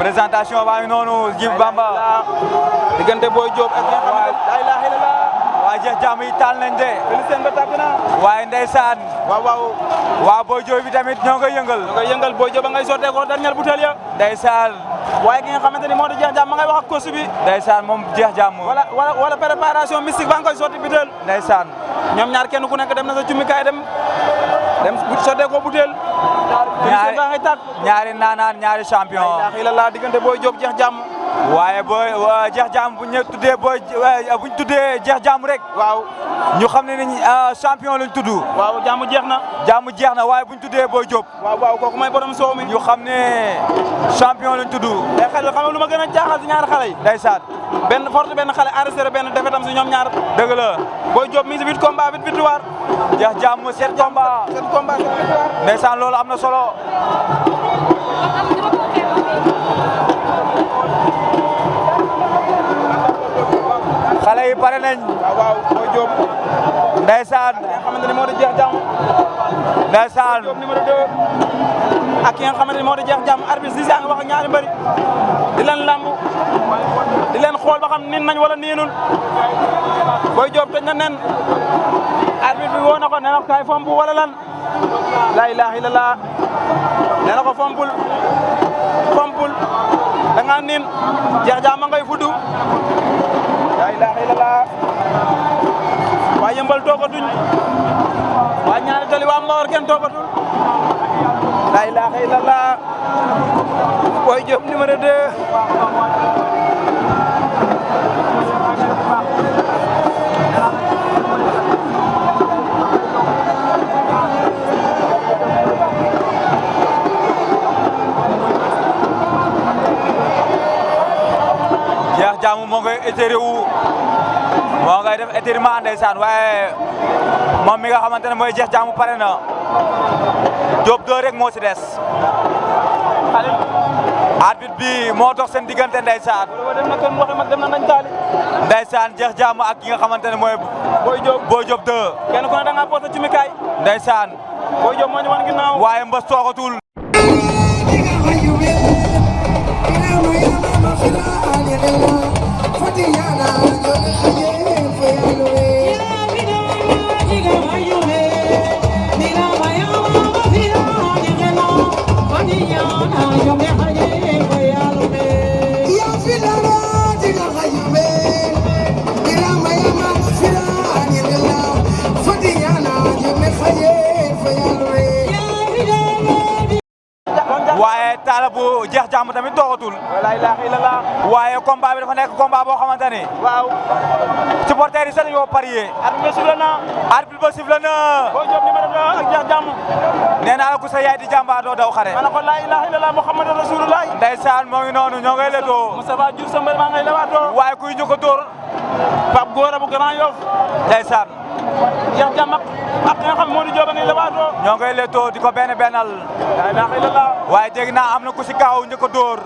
présentation baa ngi noonu Djiby Bamba diggante Boy Diop ak nga xam ne la ilaha illallah waa jeex jàmm yi taal nañ de Félicien ba tàgg na waaye ndeysaan waaw waa Boy Diop bi tamit ñoo koy yëngal Boy Diop ba ngay sottee ko dernier bouteille ya ndeysaan waaye ki nga xamante ni moo di jeex jàmm ma ngay wax ak kosu bi ndeysaan moom jeex jàmm wala préparation mystique ba nga koy sotti bouteille ndeysaan ñoom ñaar kenn ku nekk dem na sa cummikaay dem sottee ko bouteille ñaari ba ngay tàgg ñaari naanaan ñaari champion la ilaha illallah diggante Boy Diop jeex jàmm waaye booy jeex jàmm bu ñu tuddee buñ tuddee jeex jàmm rek waaw ñu xam ne ni champion lañ tudd waaw jàmm jeex na jeex na waaye buñ tuddee Boy Diop waaw kooku may borom soow mi ñu xam ne champion lañ tudd mais xale xam nga lu ma gën a jaaxal si ñaari xale yi ndeysaan benn forte benn xale arrêté benn défaite am si ñoom ñaar dëgg la Boy Diop mi si 8 combat 8 victoire jeex jàmm 7 combat 7 combat 7 victoire ndeysaan loolu am na solo xale yi pare nañ waaw Boy Diop ndeysaan nga xamante ni moo di jeex jàmm ndeysaan Diop numéro 2 ak ki nga xamante ni moo di jeex jàmm arbitre si nga wax ak ñaari mbëri di leen lamb di leen xool ba xam niin nañ wala niinul Boy Diop tëj na nen arbitre bi woo na ko nee na ko kaay fomp wala lan la ilaha illallah nee na ko fompul da nga niin jeex jàmm ma ngay fuddu la ilaha illallah waa yëmbal toogatuñ waa ñaari tali waa Mbawar kenn toogatul la ilaha illallah Boy Diop numéro 2 jeex jàmm moo ngay étiré wu moo ngay def étirement ndeysaan waaye moom mi nga xamante ne mooy jeex jàmm pare na Diop 2 rek moo si des arbitre bi moo dox seen diggante ndeysaan dem na kenn waxe mag dem na nañ taali ndeysaan jeex jàmm ak ki nga xamante ne mooy Boy Diop 2 kenn ku ne da ngaa porté ci mikaay ndeysaan Boy Diop moo ñu wan ginnaaw waaye mbës toogatul waaye taala bu jeex jàmm tamit toogatul la ilaha illallah waaye combat bi dafa nekk combat boo xamante ni waaw supporters yi sax dañoo parier arbitre sifflé na arbitre ba sifflé na Boy Diop numéro 2 ak jeex jàmm nee naa la ku sa yaay di jàmbaar doo daw xare ma ne ko la ilaha illallah muhammadu rasulullah ndeysaan moo ngi noonu ñoo ngay leetoo Moustapha Diouf sa mbër maa ngay lewaatoo waaye kuy ñu ko dóor Pape Gora bu Grand Yoff ndeysaan jeex jàmm ak nga xam moo di Diop a ngay lewaatoo ñoo ngay leetoo di ko benn bennal la ilaha illallah waaye dégg naa am na ku si kaaw ñu ko dóor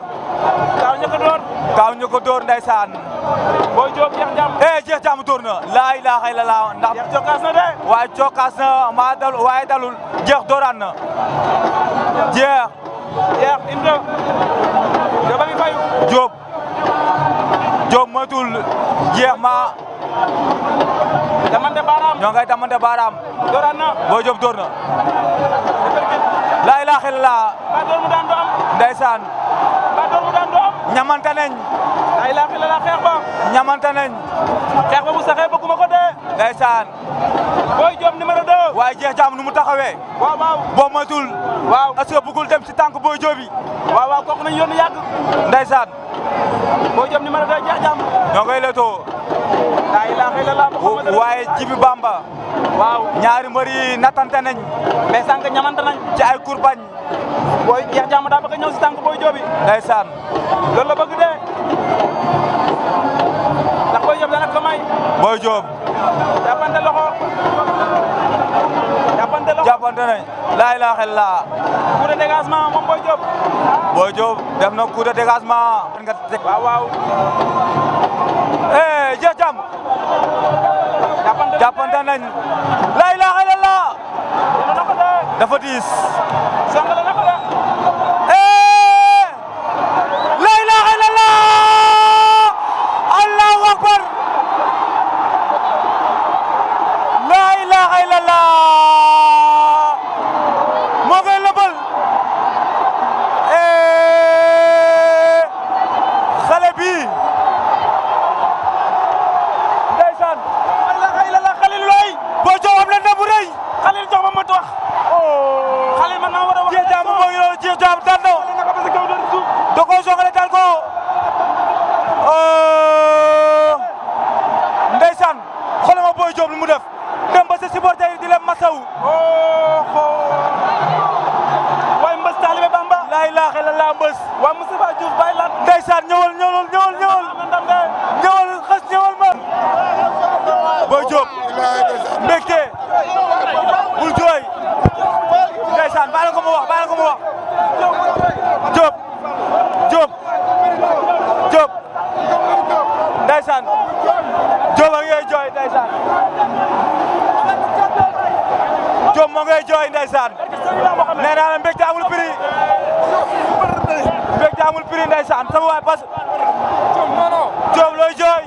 kaaw ñu ko dóor ndeysaan Boy Diop jeex jàmm jeex jàmm dóor na laa ilaaha illallah ndax jeex cokkaas na de waaye cokkaas na maa dal waaye dalul jeex dóoraan na jeex inde Diop a ngi fayu Diop matul jeex ma damante baaraam ñoo ngay damante baaraam dóoraan na Boy Diop dóor na laa ilaaha illallah ba dóor mu daan do am ndeysaan ba dóor mu daan do am ñamante nañ laa ilaaha illallah xeex ba ñamante nañ xeex ba bu saxee bëgguma ko dee ndeysaan Boy Diop numéro 2 waaye jeex jàmm nu mu taxawee waaw boo matul waaw est-ce que bëggul dem si tànk Boy Diop bi waaw kooku nañ yónni yàgg ndeysaan Boy Diop numéro 2 jeex jàmm ñoo ngay leetoo laa ilaaha illallah Muhammad waaye Djiby Bamba waaw ñaari mbër yi nattante nañ mais sànq ñamante nañ ci ay kurbañ Boy jeex jàmm daa bëgg a ñëw si tànk Boy Diop bi ndeysaan loolu la bëgg de ndax Boy Diop dana ko may Boy Diop jàppante loxo jàppante nañ laa ilaaha illallaah. coup de dégagement moom Boy Diop. Boy Diop def na coup de dégagement. nga teg waaw waaw. Jeex Jàmm. jàppante nañ laa ilaaha illallaah. dafa diis. sangale na ko de. laa ilaaha illallaah. allahu akbar. laa ilaaha illallaah. moo koy lëbal. xale bi ndeysaan. laa ilaaha illallaah Khalil looy. Boy Diop am na ndam bu rëy. Khalil jox ma mot wax. Khalil man naa war a wax. Jeex Jàmm moo ngi noonu Jeex Jàmm daan na. Khalil naka ba si kaw doon suuf. da koo soxla dal ko. ndeysaan xoolal ma Boy Diop lu mu def dem ba sa supporter yi di leen masaw. waaye Mbës taalibe Bamba. laa ilaaha illallaah Mbës. waa Moustapha Diouf bàyyi laat. ndeysaan ñëwal xas ñëwal ma. Boy Diop mbégte bul jooy ndeysaan bàyyi ko mu wax Diop ndeysaan Diop a ngay jooy ndeysaan Diop moo ngay jooy ndeysaan nee naa la mbégte amul prix ndeysaan sama waay parce que Diop looy jooy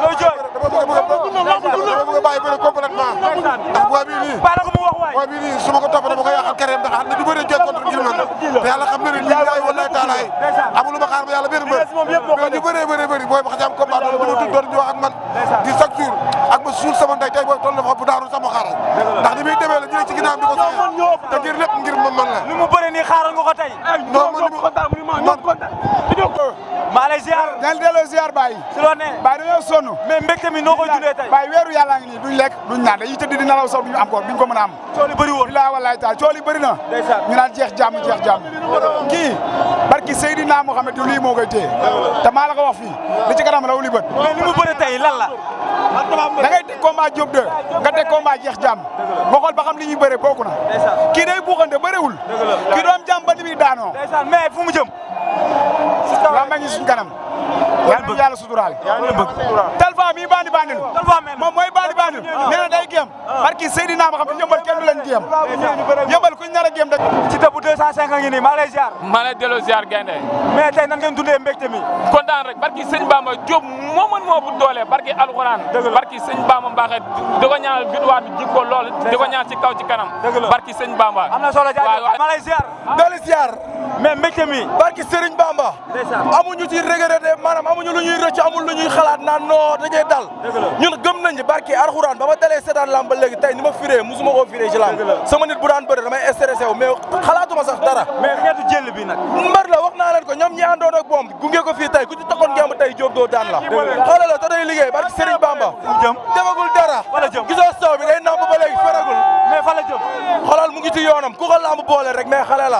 looy jooy dama bëgg a bàyyi bëri complètement ndax booy bii nii bàyyi ko mu wax waay booy bii nii su ma ko topp dama koy yàqal carrière ndax xam ne du bëri jël contre ngir man te yàlla xam na ne lii laay wallaay taalaay amul ma xaar ba yàlla benn mbër mais ñu bëree bëri booy ba xam combat doon dama tudd doon di wax ak man di chaque jour ak ma suul sama ndey tey booy toll na fa bu daanu sama xaaral ndax ni muy demee la ñu ne ci ginnaaw di ko sax te ngir lépp ngir man la li mu bëri nii xaaral nga ko tey non man maa lay ziar dañ delloo ziar Baye. si loo ne Baye dañoo sonn. mais mbégte mi noo koy dundee tey Baye weeru yàlla ngi nii duñ lekk duñ naan dañuy tëdd di nelaw sax duñ am ko duñ ko mën a am. coono bëri woon bilaay wallaay taal cool yi bëri na. ndeysaan ñu naan jeex jàmm kii barki Seydina Mohamed lii moo koy téye te maa la ko wax fii li ci kanam la wuli bët. mais li mu bëri tey lan la da ngay teg combat Diop 2 nga teg combat jeex jàmm nga xool ba xam li ñuy bëre bokku na. kii day buuxante bëriwul. kii doom jàmm ba ni muy daanoo. ndeysaan mais fu mu jëm yaa ma ngi suñ kanam. yàlla na yàlla suturaal. Talfa mii bandi bandilu. moom mooy bandi bandilu. nee na day géem. barki Seydina ma xam ne yëmbal kenn du leen géem. yëmbal kuñ nar a géem rek. ci tëbu 205 ngi nii maa lay ziar. maa lay delloo ziar gaynde mais tey nan ngeen dundee mbégte mi. kontaan rek barki sëñ Bamba Diop moo mën moo bu doole barki alxuraan. barki sëñ Bamba mbaaxee di ko ñaanal victoire bi jikko lool di ko ñaan ci kaw ci kanam. barki sëñ Bamba. am na solo jaajëf maa lay ziar. doole ziar. mais mbégte mi. barki Serigne Bamba. amuñu ci regretté maanaam amuñu lu ñuy rëcc amul lu ñuy xalaat naan non dañuy dal. ñun gëm nañu barki alxuraan ba ma dalee seetaan lamb ba léegi tey ni ma firee musuma koo firee ci lamb. sama nit bu daan bëre damay stressé wu mais xalaatuma sax dara. mais xeetu jël bi nag. mbër la wax naa leen ko ñoom ñi àndoon ak moom gunge ko fii tey ku ci taxoon ngemb tey Diop doo daan la. xoolal la te day liggéey barki Serigne Bamba. defagul dara. gisoo saw bi day namp ba léegi feragul. mais fa la jëm. xoolal mu ngi ci yoonam ku ko lamb boole rek mais xale la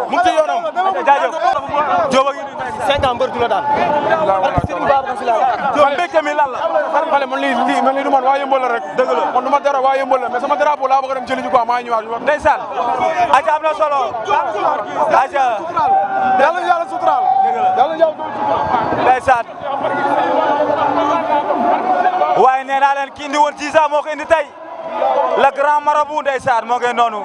mu ngi ci yoonam. jaajëf Diop a ngi nii 5 ans mbër du la daan. barki Serigne Bamba si la Diop mbégte mi lan la. xale man lii du man waa yëmbal la rek. dëgg la man du ma dara waa yëmbal la mais sama drapeau laa bëgg a dem jëli ji quoi maa ngi ñëwaat. ndeysaan. aja am na solo. aja. yàlla na yàlla suturaal. yàlla na yàlla suturaal. ndeysaan. waaye nee naa leen kii indi woon 10 ans moo ko indi tey. le grand marabout ndeysaan moo ngi noonu.